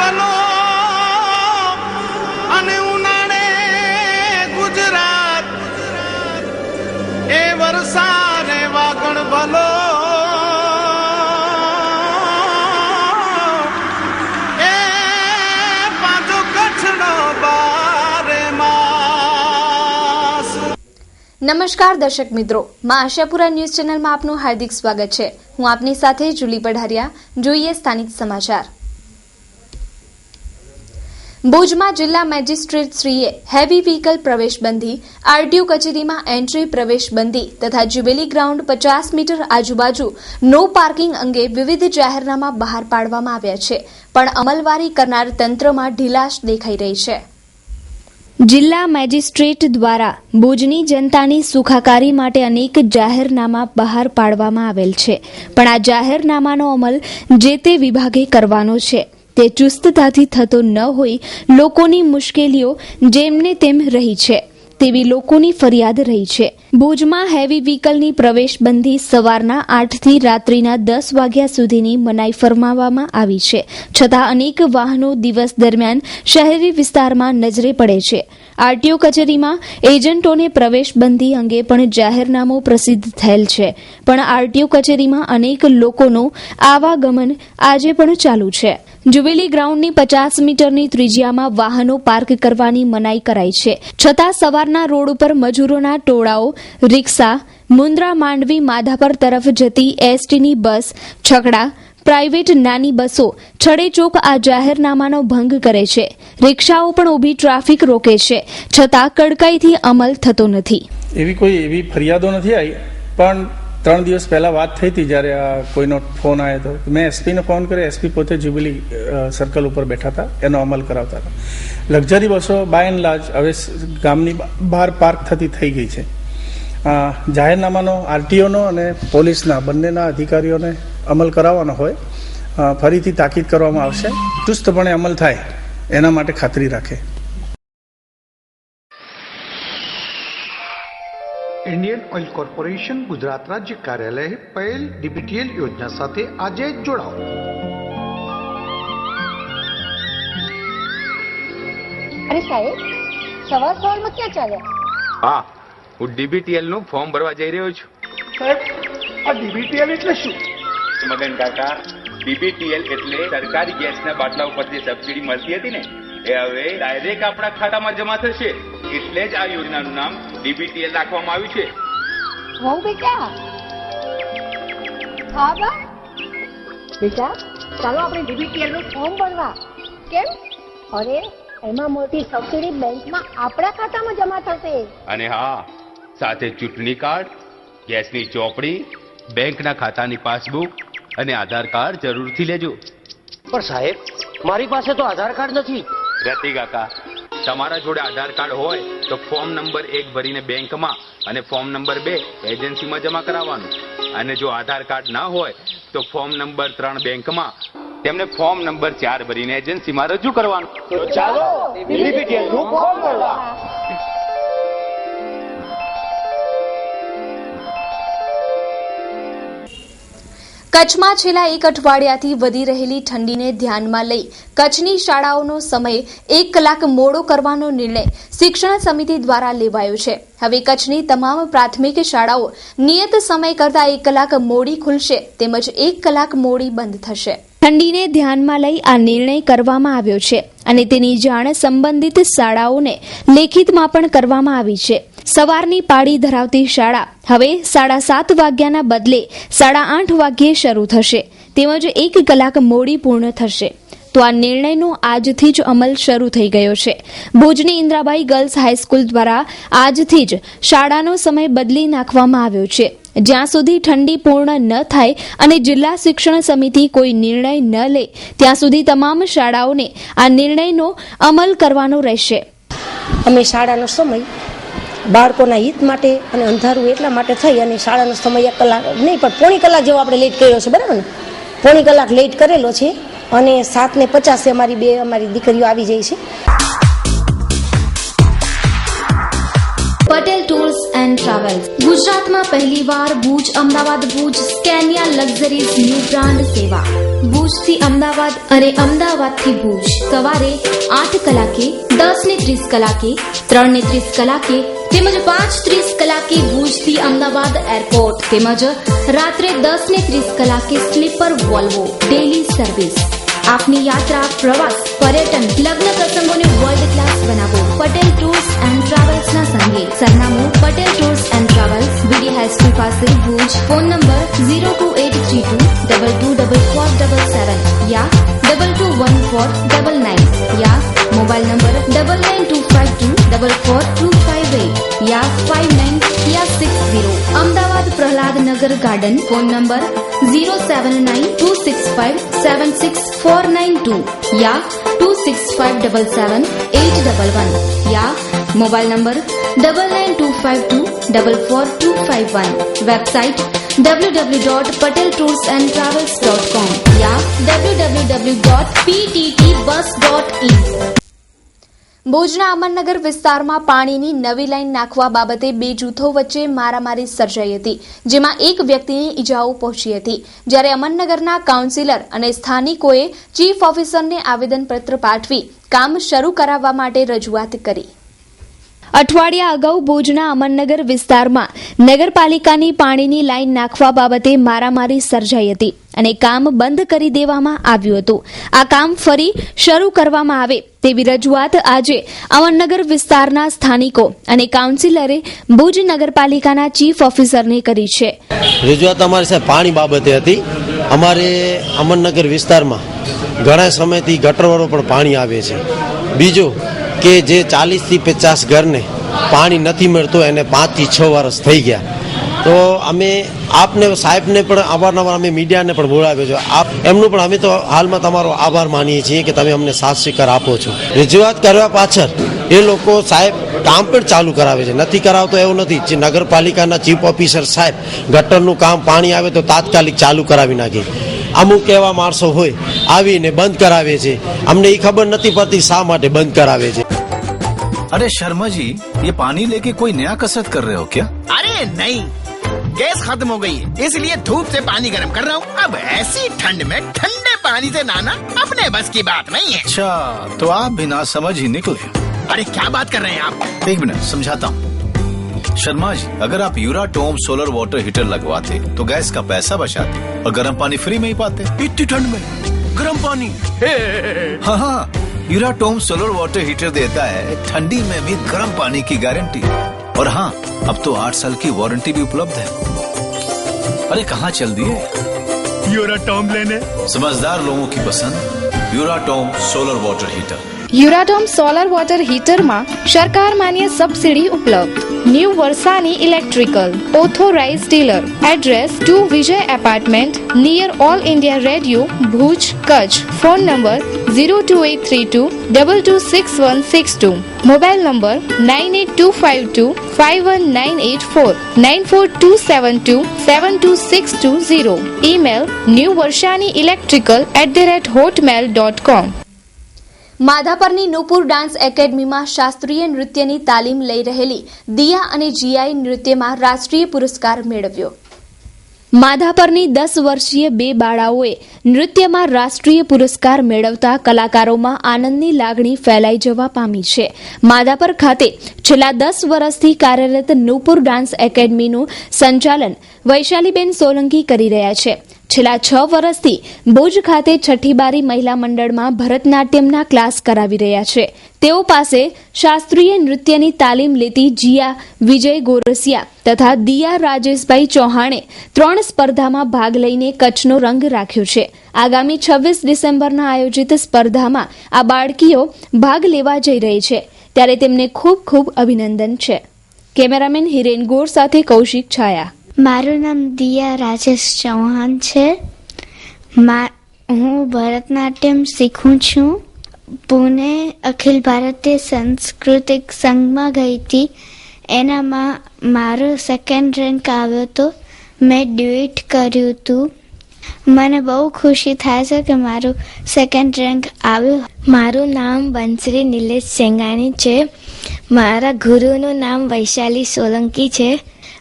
ભલો અને ઉનાળે ગુજરાત એ વરસાદ વાગણ ભલો એ પાછો કચ્છનો બારે માસ। નમસ્કાર દર્શક મિત્રો, માં આશાપુરા ન્યૂઝ ચેનલમાં આપનું હાર્દિક સ્વાગત છે। હું આપની સાથે જુલી પઢારિયા। જોઈએ સ્થાનિક સમાચાર। ભુજમાં જિલ્લા મેજિસ્ટ્રેટ શ્રીએ હેવી વ્હીકલ પ્રવેશબંધી, આરટીઓ કચેરીમાં એન્ટ્રી પ્રવેશબંધી તથા જ્યુબિલી ગ્રાઉન્ડ 50 મીટર આજુબાજુ નો પાર્કિંગ અંગે વિવિધ જાહેરનામા બહાર પાડવામાં આવ્યા છે, પણ અમલવારી કરનાર તંત્રમાં ઢીલાશ દેખાઈ રહી છે। જિલ્લા મેજિસ્ટ્રેટ દ્વારા ભુજની જનતાની સુખાકારી માટે અનેક જાહેરનામા બહાર પાડવામાં આવેલ છે, પણ આ જાહેરનામાનો અમલ જે તે વિભાગે કરવાનો છે તે ચુસ્તતાથી થતો ન હોય લોકોની મુશ્કેલીઓ જેમને તેમ રહી છે તેવી લોકોની ફરિયાદ રહી છે। ભુજમાં હેવી વ્હીકલની પ્રવેશબંધી સવારના 8 થી રાત્રિના 10 વાગ્યા સુધીની મનાઈ ફરમાવવામાં આવી છે, છતાં અનેક વાહનો દિવસ દરમિયાન શહેરી વિસ્તારમાં નજરે પડે છે। આરટીઓ કચેરીમાં એજન્ટોને પ્રવેશબંધી અંગે પણ જાહેરનામું પ્રસિદ્ધ થયેલ છે, પણ આરટીઓ કચેરીમાં અનેક લોકોનું આવાગમન આજે પણ ચાલુ છે। જ્યુબિલી ગ્રાઉન્ડની 50 મીટરની ત્રિજ્યામાં વાહનો પાર્ક કરવાની મનાઈ કરાઈ છે, છતાં સવારના રોડ ઉપર મજૂરોના ટોળાઓ રિક્ષા, મુન્દ્રા માંડવી માધાપર તરફ જતી એસટીની બસ, છકડા, પ્રાઇવેટ નાની બસો છડેચોક આ જાહેરનામાનો ભંગ કરે છે। રિક્ષાઓ પણ ઊભી ટ્રાફિક રોકે છે, છતાં કડકાઈથી અમલ થતો નથી। એવી ફરિયાદો નથી આવી, પણ 3 દિવસ પહેલા વાત થઈ હતી જ્યારે કોઈનો ફોન આવ્યો હતો। મેં એસપીને ફોન કર્યો। એસપી પોતે જ્યુબિલી સર્કલ ઉપર બેઠા હતા, એનો અમલ કરાવતા હતા। લક્ઝરી બસો બાય એન્ડ લાર્જ હવે ગામની બહાર પાર્ક થતી થઈ ગઈ છે। જાહેરનામાનો આરટીઓનો અને પોલીસના બંનેના અધિકારીઓને અમલ કરાવવાનો હોય, ફરીથી તાકીદ કરવામાં આવશે, ચુસ્તપણે અમલ થાય એના માટે ખાતરી રાખે। इंडियन ऑयल कॉर्पोरेशन गुजरात राज्य कार्यालय पहल डीबीटीएल योजना સાથે આજે જોડાઓ। અરે સાહેબ, સવારમાં ક્યાં ચાલ્યા? હા, હું ડીબીટીએલ નું ફોર્મ ભરવા જઈ રહ્યો છું। સાહેબ, આ ડીબીટીએલ એટલે શું? મગન કાકા, ડીબીટીએલ એટલે સરકારી ગેસના બાટલા ઉપર જે સબસિડી મળતી હતી ને, એ હવે ડાયરેક્ટ આપણા ખાતામાં જમા થશે। એટલે જ આ યોજનાનું નામ ડીબીટીએલ રાખવામાં આવ્યું છે। હું બેટા, હા બા બેટા, ચાલો આપણે ડીબીટીએલ નું ફોર્મ ભરવા। કેમ? અરે એમાં મોટી સબસિડી બેંકમાં આપણા ખાતામાં જમા થશે। અને હા, સાથે ચૂંટણી કાર્ડ, ગેસની ચોપડી, બેંકના ખાતાની પાસબુક અને આધાર કાર્ડ જરૂરથી લેજો। પણ સાહેબ, મારી પાસે તો આધાર કાર્ડ નથી। રતિ કાકા, તમારા જોડે આધાર કાર્ડ હોય તો ફોર્મ નંબર 1 ભરીને બેંકમાં અને ફોર્મ નંબર 2 એજન્સીમાં જમા કરાવવાનું, અને જો આધાર કાર્ડ ના હોય તો ફોર્મ નંબર 3 બેંકમાં, તેમને ફોર્મ નંબર 4 ભરીને એજન્સીમાં રજૂ કરવાનું। તો ચાલો ડીબીટીએલ નું ફોર્મ ભરવા। કચ્છમાં છેલ્લા 1 અઠવાડિયાથી વધી રહેલી ઠંડીને ધ્યાનમાં લઈ કચ્છની શાળાઓનો સમય 1 કલાક મોડો કરવાનો નિર્ણય શિક્ષણ સમિતિ દ્વારા લેવાયો છે। હવે કચ્છની તમામ પ્રાથમિક શાળાઓ નિયત સમય કરતા 1 કલાક મોડી ખુલશે, તેમજ 1 કલાક મોડી બંધ થશે। ઠંડીને ધ્યાનમાં લઈ આ નિર્ણય કરવામાં આવ્યો છે અને તેની જાણ સંબંધિત શાળાઓને લેખિતમાં પણ કરવામાં આવી છે। સવારની પાળી ધરાવતી શાળા હવે 7:30 વાગ્યાના બદલે 8:30 વાગ્યે શરૂ થશે, તેમજ 1 કલાક મોડી પૂર્ણ થશે। તો આ નિર્ણયનો આજથી જ અમલ શરૂ થઈ ગયો છે। ભુજની ઇન્દ્રાબાઈ ગર્લ્સ હાઈસ્કૂલ દ્વારા આજથી જ શાળાનો સમય બદલી નાખવામાં આવ્યો છે। જ્યાં સુધી ઠંડી પૂર્ણ ન થાય અને જિલ્લા શિક્ષણ સમિતિ કોઈ નિર્ણય ન લે ત્યાં સુધી તમામ શાળાઓને આ નિર્ણયનો અમલ કરવાનો રહેશે। અમે શાળાનો સમય બાળકોના હિત માટે અને અંધારું એટલા માટે થઈ અને શાળાનો સમય 1 કલાક નહીં પણ પોણી કલાક જેવો આપણે લેટ કર્યો છે, બરાબર ને? પોણી કલાક લેટ કરેલો છે અને 7:50 અમારી દીકરીઓ આવી જાય છે। પટેલ ટૂર્સ એન્ડ ટ્રાવેલ્સ ગુજરાતમાં પહેલીવાર Bhuj Ahmedabad Bhuj Scania luxuries new brand સેવા ભુજથી અમદાવાદ અને અમદાવાદથી ભુજ સવારે 8 કલાકે 10:30 કલાકે 3:30 કલાકે તેમજ 5:30 કલાકે ભુજથી અમદાવાદ એરપોર્ટ તેમજ રાત્રે 10:30 કલાકે સ્લીપર વોલ્વો ડેલી સર્વિસ. આપની યાત્રા પ્રવાસ પર્યટન લગ્ન પ્રસંગોને વર્લ્ડ ક્લાસ બનાવો. પટેલ ટૂર્સ એન્ડ ટ્રાવેલ્સ ના સંગે સરનામું Patel tours and travels BD high school પાસે ભુજ. ફોન નંબર 02832224477 યા 221499 યા મોબાઈલ નંબર 9925244258 યા 59 યા 60. Ahmedabad Prahladnagar garden. Phone number 07926576492 યા 26577811 યા મોબાઈલ નંબર 9925244251. વેબસાઇટ www.pateltoursandtravels.com યા www.pttbus.in. ભુજના અમરનગર વિસ્તારમાં પાણીની નવી લાઈન નાખવા બાબતે 2 જૂથો વચ્ચે મારામારી સર્જાઈ હતી, જેમાં એક વ્યક્તિને ઈજાઓ પહોંચી હતી. જ્યારે અમરનગરના કાઉન્સિલર અને સ્થાનિકોએ ચીફ ઓફિસરને આવેદનપત્ર પાઠવી કામ શરૂ કરાવવા માટે રજૂઆત કરી. અઠવાડિયા અગાઉ ભુજના અમરનગર વિસ્તારમાં નગરપાલિકાની પાણીની લાઈન નાખવા બાબતે મારામારી સર્જાઈ હતી અને કામ બંધ કરી દેવામાં આવ્યું હતું. આ કામ ફરી શરૂ કરવામાં આવે તેવી રજૂઆત આજે અમરનગર વિસ્તારના સ્થાનિકો અને કાઉન્સિલરે ભુજ નગરપાલિકાના ચીફ ઓફિસરને કરી છે. રજૂઆત અમારી સાહેબ પાણી બાબતે હતી. અમારે અમરનગર વિસ્તારમાં ઘણા સમયથી ગટરવાળો પણ પાણી આવે છે. બીજું કે જે 40 થી 50 ઘરને પાણી નથી મળતું, એને 5 થી 6 વર્ષ થઈ ગયા. તો અમે આપને સાહેબને પણ અવારનવાર અમે મીડિયાને પણ બોલાવ્યો છે. એમનું પણ અમે તો હાલમાં તમારો આભાર માનીએ છીએ કે તમે અમને સાથ સ્વીકાર આપો છો. રજૂઆત કરવા પાછળ એ લોકો સાહેબ કામ પણ ચાલુ કરાવે છે, નથી કરાવતો એવું નથી. જે નગરપાલિકાના ચીફ ઓફિસર સાહેબ ગટરનું કામ પાણી આવે તો તાત્કાલિક ચાલુ કરાવી નાખે. અમુક એવા માણસો હોય આવીને બંધ કરાવે છે. અમને એ ખબર નથી પડતી શા માટે બંધ કરાવે છે. अरे शर्मा जी, ये पानी लेके कोई नया कसरत कर रहे हो क्या? अरे नहीं, गैस खत्म हो गई है, इसलिए धूप से पानी गर्म कर रहा हूँ. अब ऐसी ठंड में ठंडे पानी से नहाना अपने बस की बात नहीं है. अच्छा, तो आप बिना समझ ही निकले. अरे क्या बात कर रहे हैं आप? एक मिनट समझाता हूँ. शर्मा जी, अगर आप यूराटोम सोलर वाटर हीटर लगवाते तो गैस का पैसा बचाते और गर्म पानी फ्री में ही पाते. इतनी ठंड में गर्म पानी? हाँ हाँ, यूराटोम सोलर वाटर हीटर देता है ठंडी में भी गर्म पानी की गारंटी. और हाँ, अब तो 8 साल की वारंटी भी उपलब्ध है. अरे कहाँ चल दिए? यूराटोम लेने. समझदार लोगों की पसंद Uratom solar water heater. Uratom solar water હીટરમાં સરકાર માન્ય સબસિડી ઉપલબ્ધ. New Varshani electrical authorise dealer. Address 2 Vijay apartment near All India Radio Bhuj Kutch. Phone number 02832226162. Mobile number 9825251984 9427272620. Email newvarshani-electrical@hotmail.com. માધાપરની નૂપુર ડાન્સ એકેડમીમાં શાસ્ત્રીય નૃત્યની તાલીમ લઈ રહેલી દિયા અને જીયાએ નૃત્યમાં રાષ્ટ્રીય પુરસ્કાર મેળવ્યો. માધાપરની 10 વર્ષીય 2 બાળાઓએ નૃત્યમાં રાષ્ટ્રીય પુરસ્કાર મેળવતા કલાકારોમાં આનંદની લાગણી ફેલાઈ જવા પામી છે. માધાપર ખાતે છેલ્લા 10 વર્ષથી કાર્યરત નૂપુર ડાન્સ એકેડમીનું સંચાલન વૈશાલીબેન સોલંકી કરી રહ્યા છે. છેલ્લા 6 વર્ષથી ભુજ ખાતે છઠ્ઠી બારી મહિલા મંડળમાં ભરતનાટ્યમના ક્લાસ કરાવી રહ્યા છે. તેઓ પાસે શાસ્ત્રીય નૃત્યની તાલીમ લેતી જીયા વિજય ગોરસિયા તથા દિયા રાજેશભાઈ ચૌહાણે 3 સ્પર્ધામાં ભાગ લઈને કચ્છનો રંગ રાખ્યો છે. આગામી 26 ડિસેમ્બરના આયોજિત સ્પર્ધામાં આ બાળકીઓ ભાગ લેવા જઈ રહી છે, ત્યારે તેમને ખૂબ ખૂબ અભિનંદન છે. કેમેરામેન હિરેન ગોર સાથે કૌશિક છાયા. મારું નામ દિયા રાજેશ ચૌહાણ છે. હું ભરતનાટ્યમ શીખું છું. પુણે અખિલ ભારતીય સાંસ્કૃતિક સંઘમાં ગઈ હતી. એનામાં મારો 2nd રેન્ક આવ્યો હતો. મેં ડ્યુએટ કર્યું હતું. મને બહુ ખુશી થાય છે કે મારું 2nd રેન્ક આવ્યું. મારું નામ બંસરી નિલેશ સેંગાણી છે. મારા ગુરુનું નામ વૈશાલી સોલંકી છે.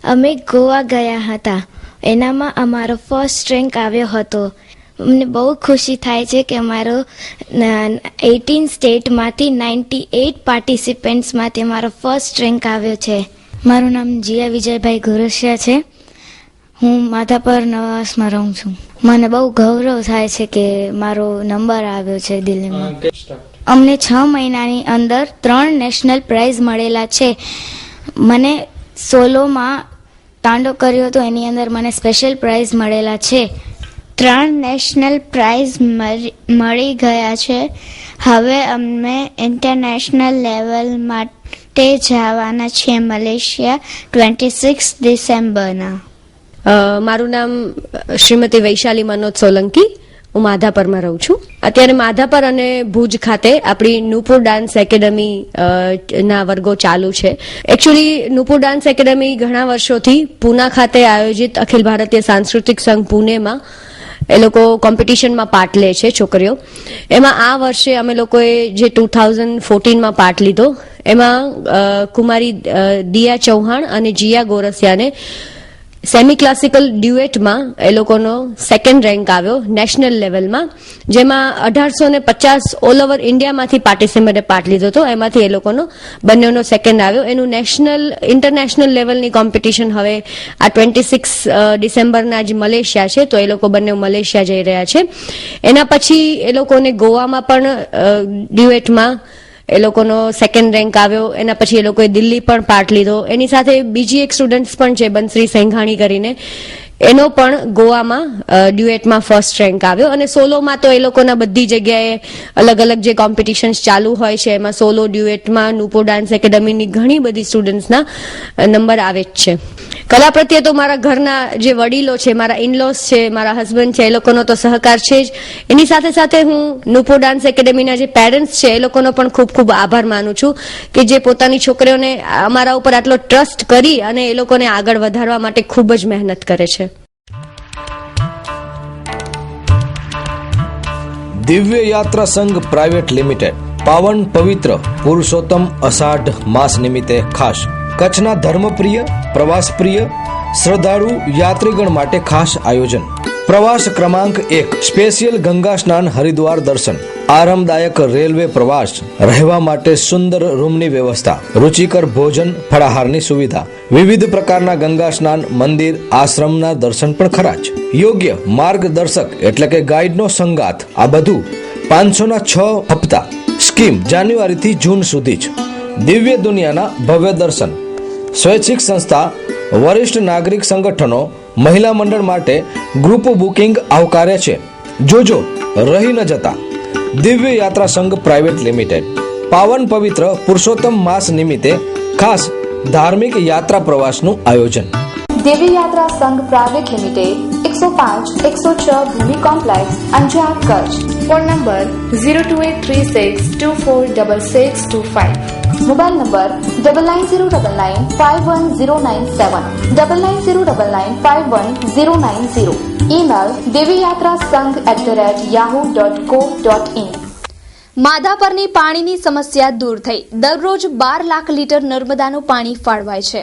અમે ગોવા ગયા હતા. એનામાં અમારો ફર્સ્ટ રેન્ક આવ્યો હતો. અમને બહુ ખુશી થાય છે કે અમારો 18 સ્ટેટમાંથી 98 પાર્ટિસિપન્ટ્સમાંથી અમારો ફર્સ્ટ રેન્ક આવ્યો છે. મારું નામ જીયા વિજયભાઈ ગોરસિયા છે. હું માધાપર નવાસમાં રહું છું. મને બહુ ગૌરવ થાય છે કે મારો નંબર આવ્યો છે દિલ્હીમાં. અમને 6 મહિનાની અંદર 3 નેશનલ પ્રાઇઝ મળેલા છે. મને સોલોમાં તાંડો કર્યો હતો, એની અંદર મને સ્પેશિયલ પ્રાઇઝ મળેલા છે. 3 નેશનલ પ્રાઇઝ મળી ગયા છે. હવે અમે ઇન્ટરનેશનલ લેવલ માટે જવાના છીએ મલેશિયા 26 ડિસેમ્બરના. મારું નામ શ્રીમતી વૈશાલી મનોજ સોલંકી. હું માધાપરમાં રહું છું. અત્યારે માધાપર અને ભુજ ખાતે આપણી નુપુર ડાન્સ એકેડમી ના વર્ગો ચાલુ છે. એકચ્યુઅલી નુપુર ડાન્સ એકેડમી ઘણા વર્ષોથી પૂના ખાતે આયોજિત અખિલ ભારતીય સાંસ્કૃતિક સંઘ પુણેમાં એ લોકો કોમ્પિટિશનમાં પાર્ટ લે છે છોકરીઓ. એમાં આ વર્ષે અમે લોકોએ જે 2014માં પાર્ટ લીધો એમાં કુમારી દિયા ચૌહાણ અને જીયા ગોરસિયાને સેમી ક્લાસિકલ ડ્યુએટમાં એ લોકોનો 2nd રેન્ક આવ્યો નેશનલ લેવલમાં, જેમાં 1850 ઓલ ઓવર ઇન્ડિયામાંથી પાર્ટિસિપન્ટે પાર્ટ લીધો હતો. એમાંથી એ લોકોનો બંનેનો 2nd આવ્યો. એનું ઇન્ટરનેશનલ લેવલની કોમ્પિટિશન હવે આ 26 ડિસેમ્બરના જે મલેશિયા છે, તો એ લોકો બંને મલેશિયા જઈ રહ્યા છે. એના પછી એ લોકોને ગોવામાં પણ ડ્યુએટમાં એ લોકોનો 2nd રેન્ક આવ્યો. એના પછી એ લોકોએ દિલ્હી પણ પાર્ટ લીધો. એની સાથે બીજી એક સ્ટુડન્ટ પણ છે બનશ્રી સેંઘાણી કરીને, એનો પણ ગોવામાં ડ્યુએટમાં 1st રેન્ક આવ્યો. અને સોલોમાં તો એ લોકોના બધી જગ્યાએ અલગ અલગ જે કોમ્પિટિશન્સ ચાલુ હોય છે એમાં સોલો ડ્યુએટમાં નુપુર ડાન્સ એકેડમીની ઘણી બધી સ્ટુડન્ટ્સના નંબર આવે જ છે. કલા પ્રત્યે તો મારા ઘરના જે વડીલો છે, મારા ઇનલોસ છે, મારા હસબન્ડ છે, એ લોકોનો તો સહકાર છે જ. એની સાથે સાથે હું નુપુર ડાન્સ એકેડમીના જે પેરેન્ટ્સ છે એ લોકોનો પણ ખૂબ ખૂબ આભાર માનું છું કે જે પોતાની છોકરીઓને અમારા ઉપર આટલો ટ્રસ્ટ કરી અને એ લોકોને આગળ વધારવા માટે ખૂબ જ મહેનત કરે છે. દિવ્ય યાત્રા સંઘ પ્રાઇવેટ લિમિટેડ પાવન પવિત્ર પુરુષોત્તમ અષાઢ માસ નિમિત્તે ખાસ કચ્છના ધર્મપ્રિય પ્રવાસપ્રિય શ્રદ્ધાળુ યાત્રીગણ માટે ખાસ આયોજન. પ્રવાસ ક્રમાંક 1 સ્પેશિયલ ગંગા સ્નાન હરિદ્વાર દર્શન, આરામદાયક રેલવે પ્રવાસ, રહેવા માટે સુંદર રૂમની વ્યવસ્થા, રુચિકર ભોજન ફળાહારની સુવિધા, વિવિધ પ્રકારના ગંગા સ્નાન, મંદિર આશ્રમના દર્શન પણ ખરા જ. યોગ્ય માર્ગદર્શક એટલે કે ગાઈડનો સંગાથ. આ બધું 500ના 6 હપ્તા. સ્કીમ જાન્યુઆરીથી જૂન સુધી જ. દિવ્ય દુનિયાના ભવ્ય દર્શન. સ્વૈચ્છિક સંસ્થા, વરિષ્ઠ નાગરિક સંગઠનો, મહિલા મંડળ માટે ગ્રુપ બુકિંગ આવકાર્ય છે. જોજો રહી ન જતા. દિવ્ય યાત્રા સંઘ પ્રાઇવેટ લિમિટેડ પાવન પવિત્ર પુરુષોત્તમ માસ નિમિત્તે ખાસ ધાર્મિક યાત્રા પ્રવાસનું આયોજન. Divya Yatra Sangh private limited 105-106 Bhumi complex, Anjar, Kutch. Phone number 02836246625. Mobile number 9909951097, 9909951090. Email divyayatrasangh@yahoo.co.in. માધાપરની પાણીની સમસ્યા દૂર થઈ. દરરોજ 12 લાખ લીટર નર્મદાનું પાણી ફાળવાય છે.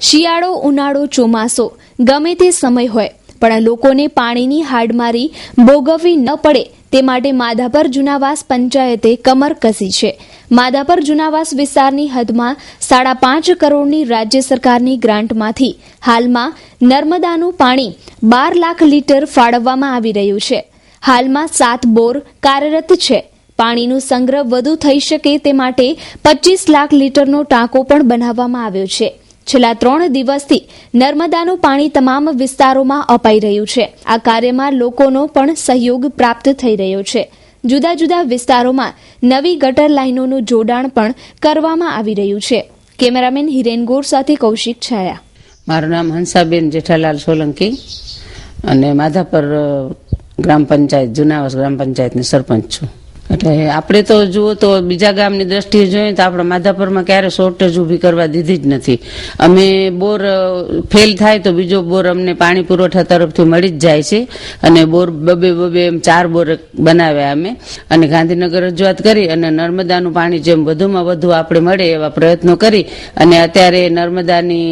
શિયાળો, ઉનાળો, ચોમાસો ગમે તે સમય હોય પણ લોકોને પાણીની હાડમારી ભોગવવી ન પડે તે માટે માધાપર જુનાવાસ પંચાયતે કમર કસી છે. માધાપર જુનાવાસ વિસ્તારની હદમાં 5.5 કરોડની રાજ્ય સરકારની ગ્રાન્ટમાંથી હાલમાં નર્મદાનું પાણી 12 લાખ લીટર ફાળવવામાં આવી રહ્યું છે. હાલમાં 7 બોર કાર્યરત છે. પાણીનો સંગ્રહ વધુ થઈ શકે તે માટે 25 લાખ લીટરનો ટાંકો પણ બનાવવામાં આવ્યો છે. છેલ્લા 3 દિવસથી નર્મદાનું પાણી તમામ વિસ્તારોમાં અપાઈ રહ્યું છે. આ કાર્યમાં લોકોનો પણ સહયોગ પ્રાપ્ત થઈ રહ્યો છે. જુદા જુદા વિસ્તારોમાં નવી ગટર લાઇનોનું જોડાણ પણ કરવામાં આવી રહ્યું છે. કેમેરામેન હિરેન ગોર સાથે કૌશિક છાયા. મારું નામ હંસાબેન જેઠાલાલ સોલંકી અને માધાપર ગ્રામ પંચાયત જુનાવાસ ગ્રામ પંચાયતની સરપંચ છું. એટલે આપણે તો જુઓ તો બીજા ગામની દ્રષ્ટિએ જોઈએ તો આપણે માધાપરમાં ક્યારે શોર્ટેજ ઊભી કરવા દીધી જ નથી. અમે બોર ફેલ થાય તો બીજો બોર અમને પાણી પુરવઠા તરફથી મળી જ જાય છે અને બોર બબે એમ 4 બોર બનાવ્યા અમે અને ગાંધીનગર રજૂઆત કરી અને નર્મદાનું પાણી જેમ વધુમાં વધુ આપણે મળે એવા પ્રયત્નો કરી અને અત્યારે નર્મદાની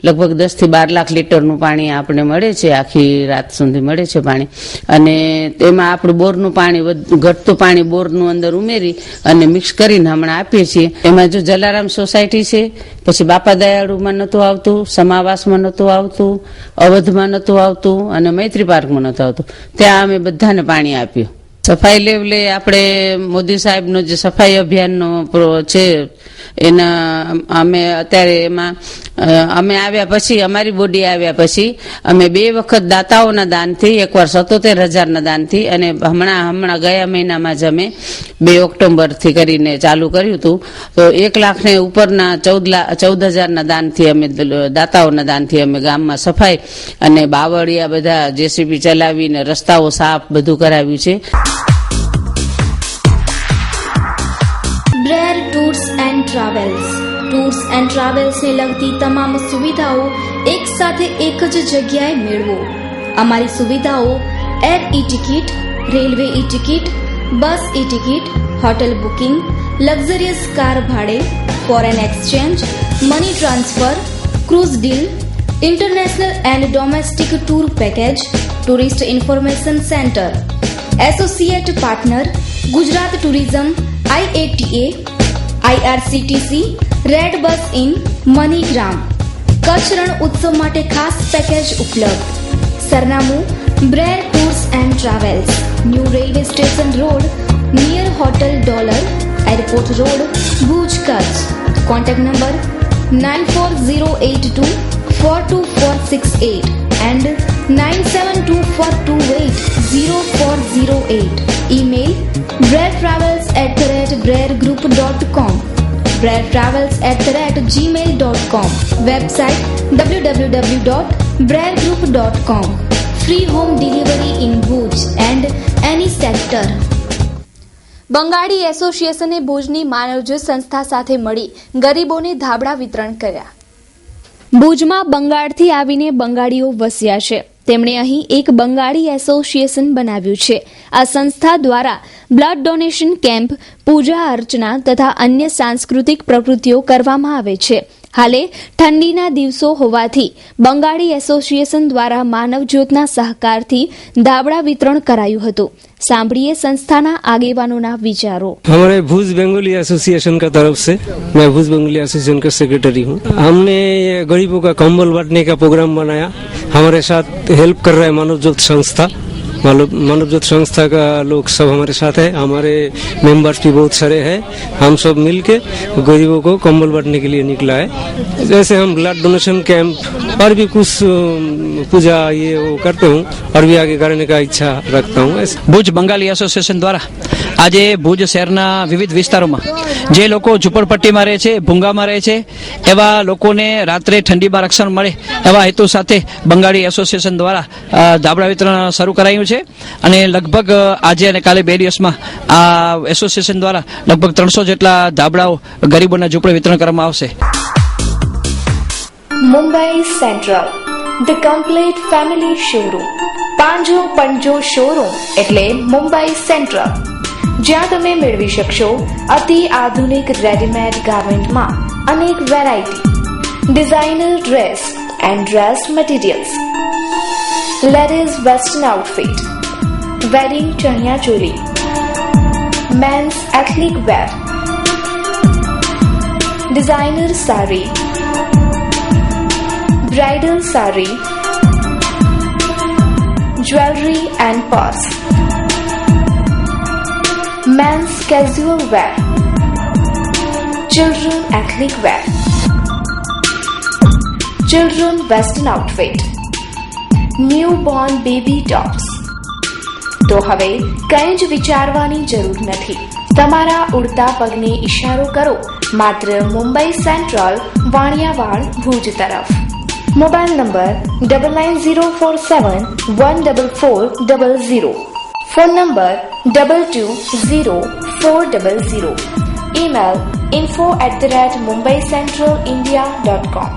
લગભગ 10 થી 12 લાખ લીટરનું પાણી આપણે મળે છે, આખી રાત સુધી મળે છે પાણી. અને તેમાં આપણું બોરનું પાણી ઘટતું પાણી બોરનું અંદર ઉમેરી અને મિક્સ કરીને હમણાં આપીએ છીએ. એમાં જો જલારામ સોસાયટી છે, પછી બાપા દયાળુમાં નહોતું આવતું, સમાવાસમાં નહોતું આવતું, અવધમાં નહોતું આવતું અને મૈત્રી પાર્કમાં નહોતું આવતું, ત્યાં અમે બધાને પાણી આપ્યું. સફાઈ લેવલે આપણે મોદી સાહેબનો જે સફાઈ અભિયાનનો છે એના અમે અત્યારે એમાં અમે આવ્યા પછી અમારી બોડી આવ્યા પછી અમે 2 વખત દાતાઓના દાનથી, એકવાર 77,000ના દાનથી અને હમણાં ગયા મહિનામાં જ અમે 2 ઓક્ટોબરથી કરીને ચાલુ કર્યું હતું. તો 1 લાખ ને ઉપરના 14,000ના દાનથી અમે દાતાઓના દાનથી અમે ગામમાં સફાઈ અને બાવળિયા બધા જેસીબી ચલાવીને રસ્તાઓ સાફ બધું કરાવ્યું છે. Brer tours and travels. Tours and ટ્રાવેલ્સને લગતી તમામ સુવિધાઓ એક સાથે એક જ જગ્યાએ મેળવો. અમારી સુવિધાઓ air E ticket, railway E ticket, bus E ticket, hotel booking, luxurious car ભાડે, foreign exchange, money transfer, cruise deal, international and domestic tour package, tourist information centre. Associate partner Gujarat tourism, IATA, IRCTC, red bus in, MoneyGram. Kutch Rann Utsav માટે ખાસ package ઉપલબ્ધ. સરનામું Brer tours and travels, new railway station road, near hotel dollar, airport road, Bhuj, Kutch. Contact number 9408242468 and 9724280408. Email brertravels@brergroup.com, brertravels@gmail.com. Website www.brergroup.com. Free home delivery in Bhuj and any sector. Bengali એસોસિએશને ભુજની માનવજ્યોત સંસ્થા સાથે મળી ગરીબોને ધાબળા વિતરણ કર્યા. ભુજમાં બંગાળથી આવીને બંગાળીઓ વસ્યા છે. તેમણે અહીં એક બંગાળી એસોસિએશન બનાવ્યું છે. આ સંસ્થા દ્વારા બ્લડ ડોનેશન કેમ્પ, પૂજા અર્ચના તથા અન્ય સાંસ્કૃતિક પ્રવૃત્તિઓ કરવામાં આવે છે. હાલે ઠંડીના દિવસો હોવાથી બંગાળી એસોસિએશન દ્વારા માનવજ્યોતના સહકારથી ધાબળા વિતરણ કરાયું હતું. सांभळिए संस्थाना आगेवानों ना विचारों। हमारे भुज बंगाली एसोसिएशन का तरफ से, मैं भुज बंगाली एसोसिएशन का सेक्रेटरी हूँ। हमने ये गरीबों का कंबल बांटने का प्रोग्राम बनाया। हमारे साथ हेल्प कर रहे हैं मानवज्योत संस्था। मानवज्योत संस्था का लोग सब हमारे साथ है। हमारे मेंबर्स भी बहुत सारे हैं। हम सब मिलके गरीबों को कंबल बांटने के लिए निकला है। जैसे हम ब्लड डोनेशन कैंप और भी कुछ पूजा ये वो करते हूँ और भी आगे करने का इच्छा रखता हूँ। ભુજ બંગાળી એસોસિએશન દ્વારા આજે ભુજ શહેરના વિવિધ વિસ્તારોમાં જે લોકો ઝૂંપડપટ્ટીમાં રહે છે, ભૂંગામાં રહે છે, એવા લોકોને રાત્રે ઠંડીમાં રક્ષણ મળે એવા હેતુ સાથે બંગાળી એસોસિએશન દ્વારા ધાબળા વિતરણ શરૂ કરાયું છે અને લગભગ આજે અને કાલે 2 દિવસમાં આ એસોસિએશન દ્વારા લગભગ 300 જેટલા ધાબળાઓ ગરીબોના ઝૂંપડે વિતરણ કરવામાં આવશે। Mumbai central, the complete family showroom. પાંજો પંજો શોરૂમ એટલે મુંબઈ સેન્ટ્રલ, જ્યાં તમે મેળવી શકશો અતિ આધુનિક રેડીમેડ ગાર્મેન્ટમાં અનેક variety, designer dress and dress materials, ladies western outfit, wedding chaniya choli, men's ethnic wear, designer sari, bridal sari, jewellery and purse, men's casual wear, children ethnic wear, children western outfit, new born baby tops. तो हवे कई ज विचारवानी जरूर नहीं। तमारा उड़ता पगने इशारो करो मात्र मुंबई सेंट्रल वाणियावाड़ भुज तरफ। Mobile number 9904714400, phone number 220400. Email info@mumbaicentralindia.com.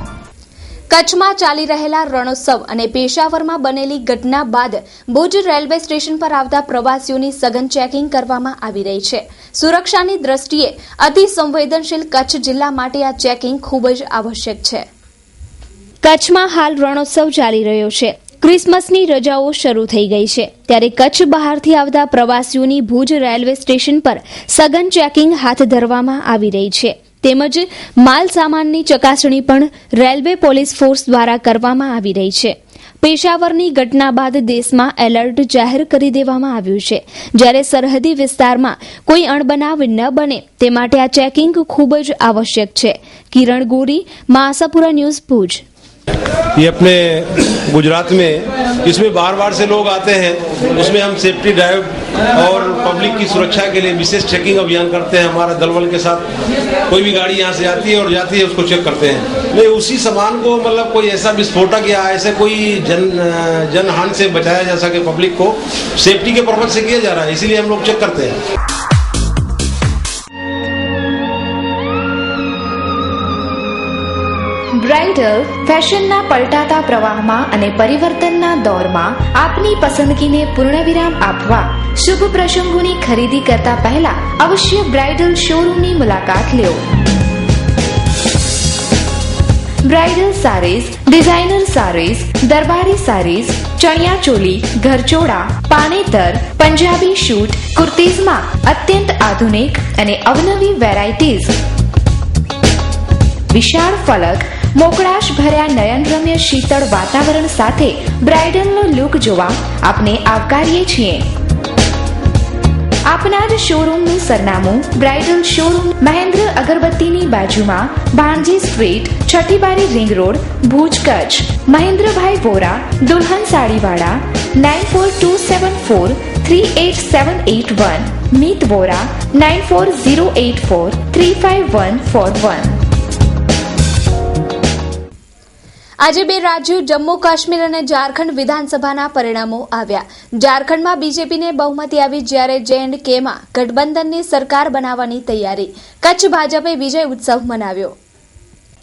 કચ્છમાં ચાલી રહેલા રણોત્સવ અને પેશાવરમાં બનેલી ઘટના બાદ ભુજ રેલવે સ્ટેશન પર આવતા પ્રવાસીઓની સઘન ચેકિંગ કરવામાં આવી રહી છે. સુરક્ષાની દ્રષ્ટિએ અતિ સંવેદનશીલ કચ્છ જિલ્લા માટે આ ચેકિંગ ખૂબ જ આવશ્યક છે. કચ્છમાં હાલ રણોત્સવ ચાલી રહ્યો છે. ક્રિસમસની રજાઓ શરૂ થઈ ગઈ છે ત્યારે કચ્છ બહારથી આવતા પ્રવાસીઓની ભુજ રેલવે સ્ટેશન પર સઘન ચેકિંગ હાથ ધરવામાં આવી રહી છે. તેમજ માલ સામાનની ચકાસણી પણ રેલવે પોલીસ ફોર્સ દ્વારા કરવામાં આવી રહી છે. પેશાવરની ઘટના બાદ દેશમાં એલર્ટ જાહેર કરી દેવામાં આવ્યું છે, જ્યારે સરહદી વિસ્તારમાં કોઈ અણબનાવ ન બને તે માટે આ ચેકિંગ ખૂબ જ આવશ્યક છે. કિરણ ગોરી, માસાપુરા ન્યૂઝ, ભુજ. ये अपने गुजरात में इसमें बाहर बाहर से लोग आते हैं, उसमें हम सेफ्टी ड्राइव और पब्लिक की सुरक्षा के लिए विशेष चेकिंग अभियान करते हैं. हमारा दलबल के साथ कोई भी गाड़ी यहाँ से आती है और जाती है उसको चेक करते हैं. नहीं उसी सामान को मतलब कोई ऐसा विस्फोटक या ऐसे कोई जनहानि से बचाया जा सके, पब्लिक को सेफ्टी के पर्पज से किया जा रहा है, इसीलिए हम लोग चेक करते हैं. બ્રાઇડલ ફેશનના પલટાતા પ્રવાહમાં અને પરિવર્તનના દોરમાં આપની પસંદગીને પૂર્ણવિરામ આપવા શુભ પ્રસંગોની ખરીદી કરતા પહેલા અવશ્ય બ્રાઇડલ શોરૂમની મુલાકાત લો. બ્રાઇડલ સારીઝ, ડિઝાઇનર સારીઝ, દરબારી સારીઝ, ચણિયા ચોલી, ઘરચોળા, પાનેતર, પંજાબી શૂટ, કુર્તીઝમાં અત્યંત આધુનિક અને અવનવી વેરાયટીઝ, વિશાળ ફલક, મોકળાશ ભર્યા નયનરમ્ય શીતળ વાતાવરણ સાથે બ્રાઇડલનો લુક જોવા આપને આવકારીએ છીએ. આપના જ શોરૂમનું સરનામું બ્રાઇડલ શોરૂમ, મહેન્દ્ર અગરબત્તીની બાજુમાં, ભાણજી સ્ટ્રીટ, છઠ્ઠી બારી, રિંગ રોડ, ભુજ, કચ્છ. મહેન્દ્રભાઈ વોરા, દુલ્હન સાડીવાળા, 9427438781. મીત વોરા, 9408435141. આજે બે રાજ્યો જમ્મુ કાશ્મીર અને ઝારખંડ વિધાનસભાના પરિણામો આવ્યા. ઝારખંડમાં બીજેપીને બહુમતી આવી, જ્યારે J&Kમાં ગઠબંધનની સરકાર બનાવવાની તૈયારી. કચ્છ ભાજપે વિજય ઉત્સવ મનાવ્યો.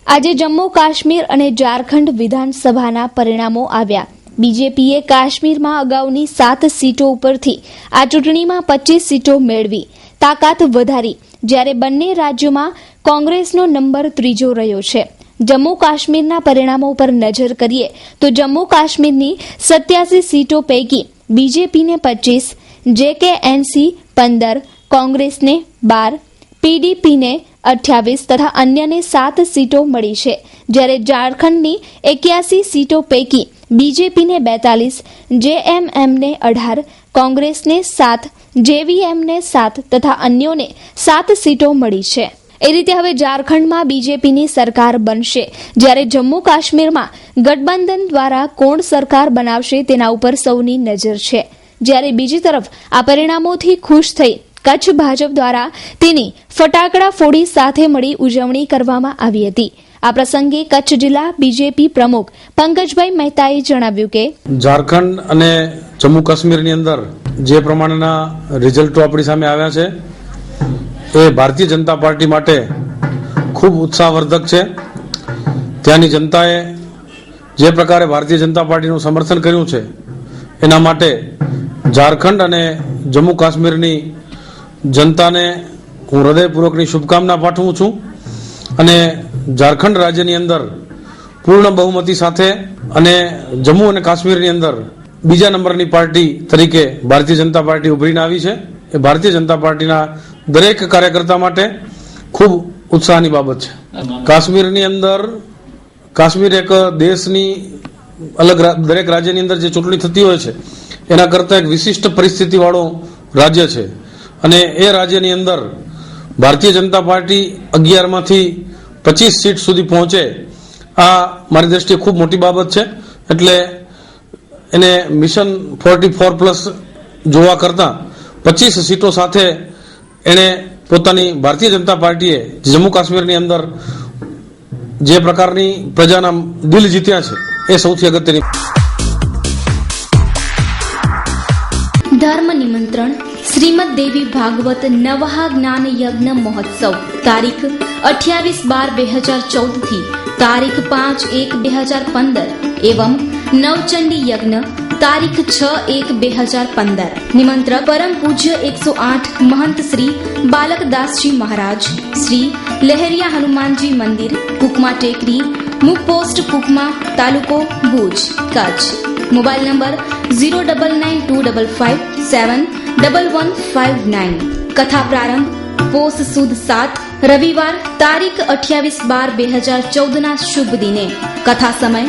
આજે જમ્મુ કાશ્મીર અને ઝારખંડ વિધાનસભાના પરિણામો આવ્યા. બીજેપીએ કાશ્મીરમાં અગાઉની 7 સીટો ઉપરથી આ ચૂંટણીમાં 25 સીટો મેળવી તાકાત વધારી, જ્યારે બંને રાજ્યોમાં કોંગ્રેસનો નંબર 3જો રહ્યો છે. જમ્મુ કાશ્મીરના પરિણામો પર નજર કરીએ તો જમ્મુ કાશ્મીરની 87 સીટો પૈકી બીજેપીને 25, JKNC 15, કોંગ્રેસને 12, PDPને 28 તથા અન્યને 7 સીટો મળી છે, જ્યારે ઝારખંડની 81 સીટો પૈકી બીજેપીને 42, JMMને 18, કોંગ્રેસને 7, JVMને 7 તથા અન્યોને 7 સીટો મળી છે. એ રીતે હવે ઝારખંડમાં બીજેપીની સરકાર બનશે, જ્યારે જમ્મુ કાશ્મીરમાં ગઠબંધન દ્વારા કોણ સરકાર બનાવશે તેના ઉપર સૌની નજર છે. જ્યારે બીજી તરફ આ પરિણામોથી ખુશ થઈ કચ્છ ભાજપ દ્વારા તેની ફટાકડા ફોડી સાથે મળી ઉજવણી કરવામાં આવી હતી. આ પ્રસંગે કચ્છ જિલ્લા બીજેપી પ્રમુખ પંકજભાઈ મહેતાએ જણાવ્યું કે ઝારખંડ અને જમ્મુ કાશ્મીરની અંદર જે પ્રમાણેના રિઝલ્ટો આપણી સામે આવ્યા છે એ ભારતીય જનતા પાર્ટી માટે ખૂબ ઉત્સાહવર્ધક છે. ત્યાંની જનતાએ જે પ્રકારે ભારતીય જનતા પાર્ટીનું સમર્થન કર્યું છે એના માટે ઝારખંડ અને જમ્મુ કાશ્મીરની જનતાને હું હૃદયપૂર્વકની શુભકામના પાઠવું છું અને ઝારખંડ રાજ્યની અંદર પૂર્ણ બહુમતી સાથે અને જમ્મુ અને કાશ્મીરની અંદર બીજા નંબરની પાર્ટી તરીકે ભારતીય જનતા પાર્ટી ઉભરીને આવી છે. એ ભારતીય જનતા પાર્ટીના દરેક કાર્યકર્તા માટે ખૂબ ઉત્સાહની બાબત છે. કાશ્મીરની અંદર કાશ્મીર એક દેશની અલગ દરેક રાજ્યની અંદર જે ચૂંટણી થતી હોય છે એના કરતાં એક વિશિષ્ટ પરિસ્થિતિવાળું રાજ્ય છે અને એ રાજ્યની અંદર ભારતીય જનતા પાર્ટી 11માંથી 25 સીટ સુધી પહોંચે આ મારી દ્રષ્ટિએ ખૂબ મોટી બાબત છે. એટલે એને મિશન 44+ જોવા કરતાં 25 સીટો સાથે એણે પોતાની ભારતીય જનતા પાર્ટીએ જમ્મુ કાશ્મીરની અંદર જે પ્રકારની પ્રજાના દિલ જીત્યા છે એ સૌથી અગત્યની. ધર્મ નિમંત્રણ આમંત્રણ શ્રીમદ દેવી ભાગવત નવહા જ્ઞાન યજ્ઞ મહોત્સવ તારીખ 28/12/2014 થી તારીખ 5/1/2015 એવં નવચંડી યજ્ઞ તારીખ 6/1/2015 નિમંત્રક પરમ પૂજ્ય 108 મહંત શ્રી બાલકદાસજી મહારાજ શ્રી લહેરિયા હનુમાનજી મંદિર કુકમા ટેકરી મુખ પોસ્ટ કુકમા તાલુકો ભુજ કચ્છ મોબાઈલ નંબર 09925571159 કથા પ્રારંભ પોષ સુદ 7 રવિવાર તારીખ 28/12/2014 ના શુભ દિને કથા સમય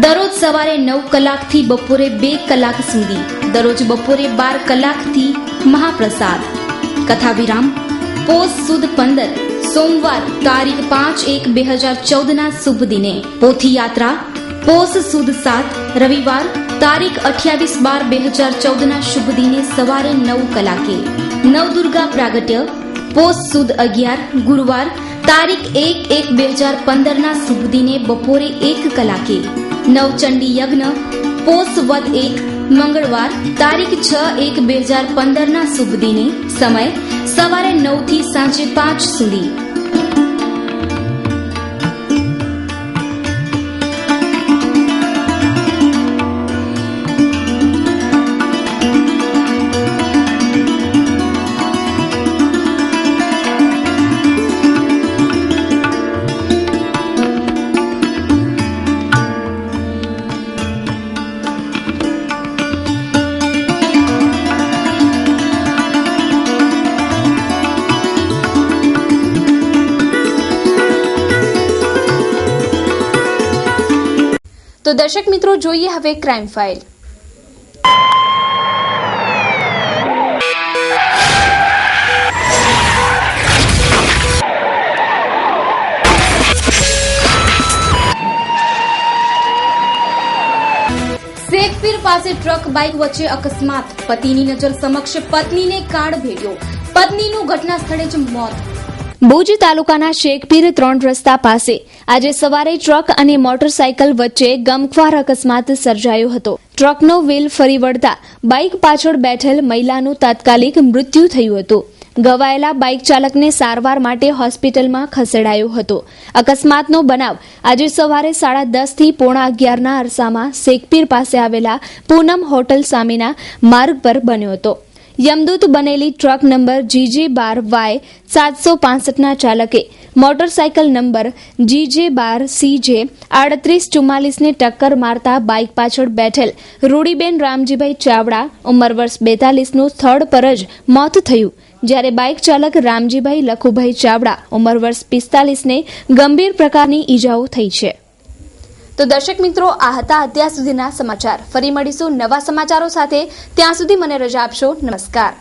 દરરોજ સવારે 9 કલાકથી બપોરે 2 કલાક સુધી દરરોજ બપોરે 12 કલાકથી મહાપ્રસાદ કથા વિરામ પોષ સુદ 15 સોમવાર તારીખ 5/1/2014 ના શુભ દિને પોથી યાત્રા પોષ સુદ 7 રવિવાર તારીખ 28/12/2014 ના શુભ દિને સવારે 9 કલાકે નવદુર્ગા પ્રાગટ્ય પોષ સુદ 11 ગુરુવાર તારીખ 1/1/2015 ના શુભ દિને બપોરે 1 કલાકે નવચંડી યજ્ઞ પોષ વદ 1 મંગળવાર તારીખ 6/1/2015 ના શુભ દિને સમય સવારે 9 થી સાંજે 5 સુધી તો દર્શક મિત્રો જોઈએ હવે ક્રાઇમ ફાઇલ. શેખપીર પાસે ટ્રક બાઇક વચ્ચે અકસ્માત પતિની નજર સમક્ષ પત્નીને કાળ ભેટ્યો પત્નીનું ઘટના સ્થળે જ મોત. ભુજ તાલુકાના શેખપીર 3 રસ્તા પાસે આજે સવારે ટ્રક અને મોટરસાયકલ વચ્ચે ગમખ્વાર અકસ્માત સર્જાયો હતો. ટ્રકનો વ્હીલ ફરી વળતા બાઇક પાછળ બેઠેલ મહિલાનું તાત્કાલિક મૃત્યુ થયું હતું. ઘવાયેલા બાઇક ચાલકને સારવાર માટે હોસ્પિટલમાં ખસેડાયો હતો. અકસ્માતનો બનાવ આજે સવારે 10:30 થી 11:15 ના અરસામાં શેખપીર પાસે આવેલા પૂનમ હોટલ સામેના માર્ગ પર બન્યો હતો. યમદૂત બનેલી ટ્રક નંબર GJ12Y765 ના ચાલકે મોટરસાયકલ નંબર GJ12CJ3844 ને ટક્કર મારતા બાઇક પાછળ બેઠેલ રૂડીબેન રામજીભાઈ ચાવડા ઉંમર વર્ષ 42 નું સ્થળ પર જ મોત થયું, જ્યારે બાઇક ચાલક રામજીભાઈ લખુભાઈ ચાવડા ઉંમર વર્ષ 45 ને ગંભીર પ્રકારની ઈજાઓ થઈ છે. તો દર્શક મિત્રો, આ હતા અત્યાર સુધીના સમાચાર. ફરી મળીશું નવા સમાચારો સાથે. ત્યાં સુધી મને રજા આપશો. નમસ્કાર.